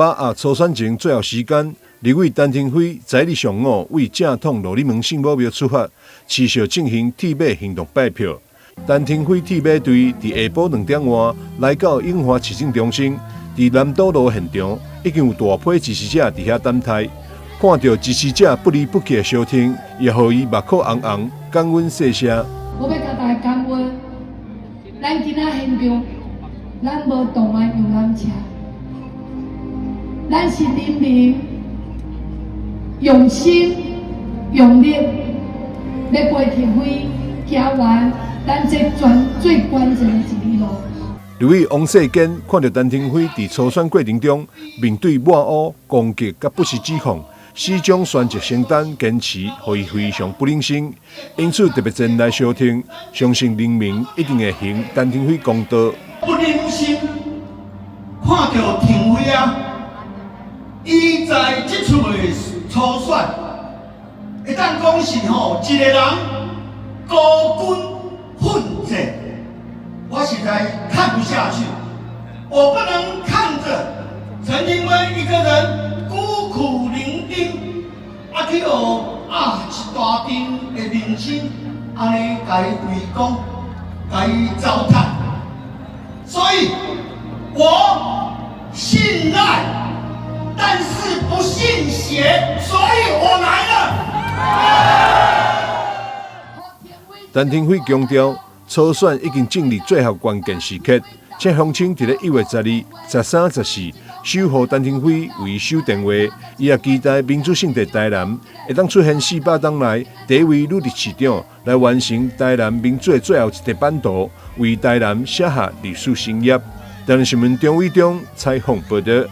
把握初選前最後時間，立委陳廷輝在日上午為正統羅里門聖母廟出發，持續進行鐵馬行動拜票。陳廷輝鐵馬隊在下晡2點半來到永華市政中心，在南島路現場已經有大批支持者在遐等待。看到支持者不離不棄的相挺，也予伊目眶紅紅，感恩謝謝。我要甲大家感恩，咱今仔現場，咱無動員遊覽車，咱是人民用心用力要陪鐵輝行完咱這最關鍵的一里路。立委王世堅看到陳廷輝在初選過程中面對抹黑、攻擊甲不實指控，始終選擇承擔堅持，讓伊非常不忍心，因此特別前來相挺，相信人民一定會還陳廷輝公道。不忍心看到廷輝啊，伊在這次的初選，會當講是吼一個人孤軍奮戰，我實在看不下去，我不能看着陳廷輝一個人孤苦伶仃，去學一大陣的明星，安尼甲伊圍攻，甲伊糟蹋。所以，我信賴，但是不信邪，所以我來了。陳廷輝強調，初選已經進入最後關鍵時刻，且鄉親在1月12、13、14守護陳廷輝為守電話，伊也期待民主聖地台南會當出現400黨內第一位女立市長，來完成台南民主的最後一塊版圖，為台南寫下歷史新頁。台南新聞張偉忠採訪報道。